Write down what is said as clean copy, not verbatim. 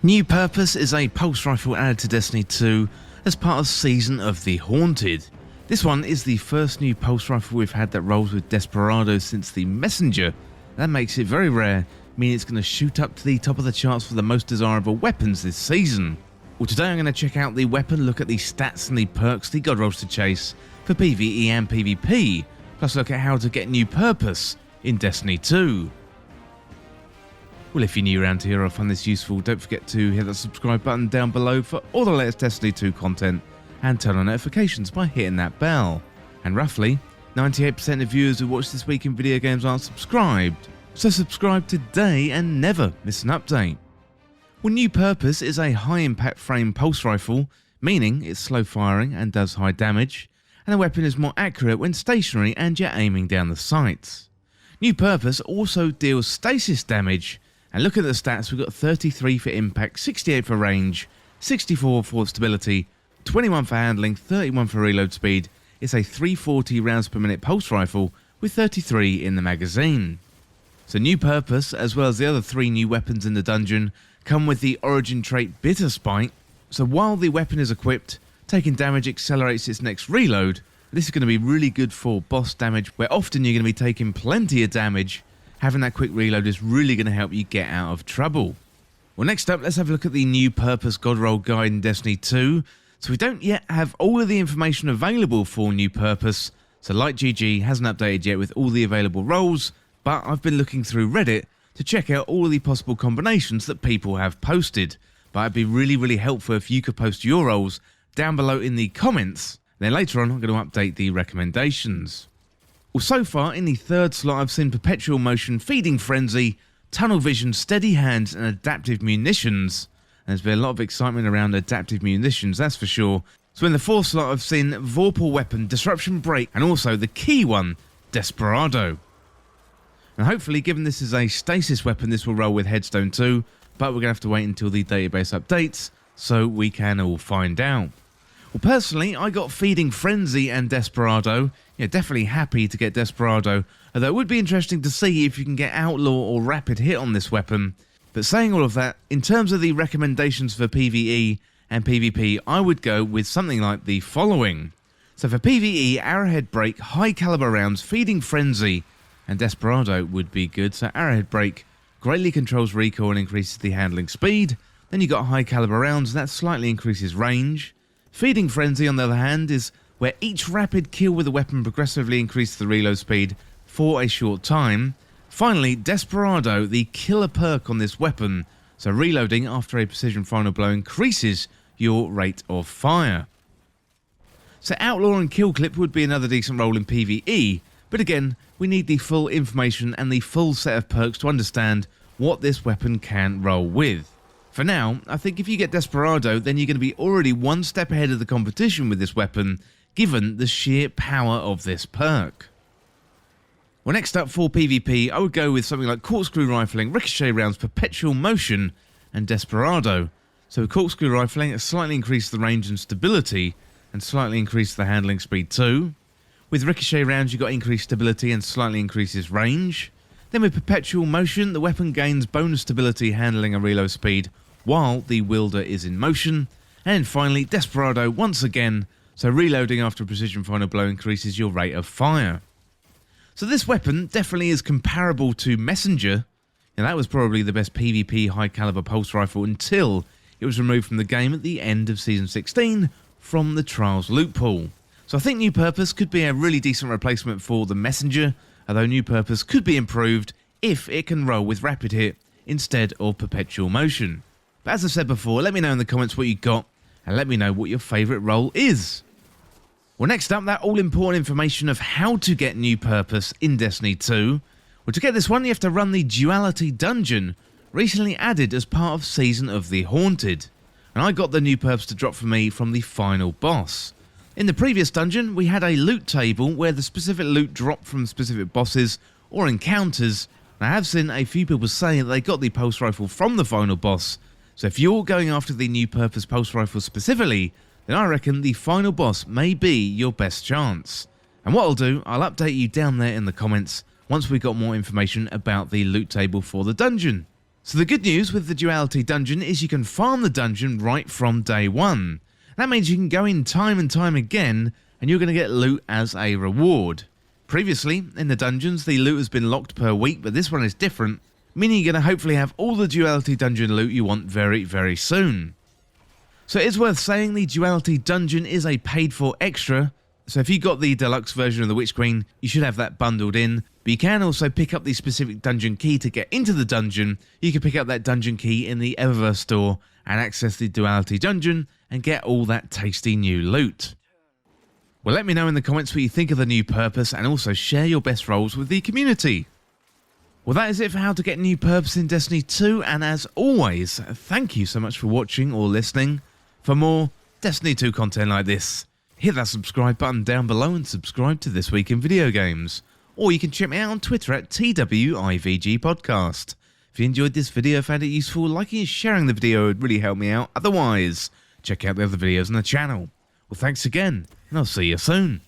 New Purpose is a pulse rifle added to Destiny 2 as part of Season of the Haunted. This one is the first new pulse rifle we've had that rolls with Desperado since the Messenger. That makes it very rare, meaning it's going to shoot up to the top of the charts for the most desirable weapons this season. Well, today I'm going to check out the weapon, look at the stats and the perks, the god rolls to chase for PVE and PVP, plus look at how to get New Purpose in Destiny 2. Well, if you're new around here or find this useful, don't forget to hit that subscribe button down below for all the latest Destiny 2 content and turn on notifications by hitting that bell. And roughly 98% of viewers who watch This Week in Video Games aren't subscribed, so subscribe today and never miss an update. Well, New Purpose is a high impact frame pulse rifle, meaning it's slow firing and does high damage, and the weapon is more accurate when stationary and you're aiming down the sights. New Purpose also deals stasis damage, and look at the stats, we've got 33 for impact, 68 for range, 64 for stability, 21 for handling, 31 for reload speed. It's a 340 rounds per minute pulse rifle with 33 in the magazine. So New Purpose, as well as the other 3 new weapons in the dungeon, come with the origin trait Bitter Spite. So while the weapon is equipped, taking damage accelerates its next reload. This is going to be really good for boss damage, where often you're going to be taking plenty of damage. Having that quick reload is really going to help you get out of trouble. Well, next up, let's have a look at the New Purpose God Roll Guide in Destiny 2. So we don't yet have all of the information available for New Purpose, so Light GG hasn't updated yet with all the available roles, but I've been looking through Reddit to check out all of the possible combinations that people have posted. But it'd be really helpful if you could post your roles down below in the comments. Then later on, I'm going to update the recommendations. Well, so far in the 3rd slot, I've seen Perpetual Motion, Feeding Frenzy, Tunnel Vision, Steady Hands, and Adaptive Munitions. And there's been a lot of excitement around Adaptive Munitions, that's for sure. So in the 4th slot, I've seen Vorpal Weapon, Disruption Break, and also the key one, Desperado. And hopefully, given this is a stasis weapon, this will roll with Headstone too, but we're going to have to wait until the database updates so we can all find out. Well, personally, I got Feeding Frenzy and Desperado. Yeah, definitely happy to get Desperado, although it would be interesting to see if you can get Outlaw or Rapid Hit on this weapon. But saying all of that, in terms of the recommendations for PvE and PvP, I would go with something like the following. So for PvE, Arrowhead Break, High Caliber Rounds, Feeding Frenzy, and Desperado would be good. So Arrowhead Break greatly controls recoil and increases the handling speed. Then you got High Caliber Rounds, and that slightly increases range. Feeding Frenzy, on the other hand, is where each rapid kill with a weapon progressively increases the reload speed for a short time. Finally, Desperado, the killer perk on this weapon, so reloading after a precision final blow increases your rate of fire. So Outlaw and Kill Clip would be another decent role in PvE, but again, we need the full information and the full set of perks to understand what this weapon can roll with. For now, I think if you get Desperado, then you're going to be already one step ahead of the competition with this weapon, given the sheer power of this perk. Well, next up for PvP, I would go with something like Corkscrew Rifling, Ricochet Rounds, Perpetual Motion, and Desperado. So with Corkscrew Rifling, it slightly increases the range and stability, and slightly increases the handling speed too. With Ricochet Rounds, you've got increased stability and slightly increases range. Then with Perpetual Motion, the weapon gains bonus stability, handling, and reload speed while the wielder is in motion. And finally, Desperado once again, so reloading after a precision final blow increases your rate of fire. So this weapon definitely is comparable to Messenger, and that was probably the best PvP high caliber pulse rifle until it was removed from the game at the end of Season 16 from the Trials loot pool. So I think New Purpose could be a really decent replacement for the Messenger, although New Purpose could be improved if it can roll with Rapid Hit instead of Perpetual Motion. But as I said before, let me know in the comments what you got, and let me know what your favourite role is. Well, next up, that all-important information of how to get New Purpose in Destiny 2. Well, to get this one, you have to run the Duality Dungeon, recently added as part of Season of the Haunted. And I got the New Purpose to drop for me from the final boss. In the previous dungeon, we had a loot table where the specific loot dropped from specific bosses or encounters. And I have seen a few people say that they got the pulse rifle from the final boss. So if you're going after the New Purpose pulse rifle specifically, then I reckon the final boss may be your best chance. And what I'll do, I'll update you down there in the comments once we've got more information about the loot table for the dungeon. So the good news with the Duality Dungeon is you can farm the dungeon right from day one. That means you can go in time and time again and you're going to get loot as a reward. Previously, in the dungeons, the loot has been locked per week, but this one is different, meaning you're going to hopefully have all the Duality Dungeon loot you want very, very soon. So it is worth saying the Duality Dungeon is a paid for extra, so if you got the deluxe version of the Witch Queen, you should have that bundled in, but you can also pick up the specific dungeon key to get into the dungeon. You can pick up that dungeon key in the Eververse store and access the Duality Dungeon and get all that tasty new loot. Well, let me know in the comments what you think of the new purpose and also share your best rolls with the community. Well, that is it for how to get new purpose in Destiny 2, and as always, thank you so much for watching or listening. For more Destiny 2 content like this, hit that subscribe button down below and subscribe to This Week in Video Games. Or you can check me out on Twitter at TWIVG Podcast. If you enjoyed this video, found it useful, liking and sharing the video would really help me out. Otherwise, check out the other videos on the channel. Well, thanks again, and I'll see you soon.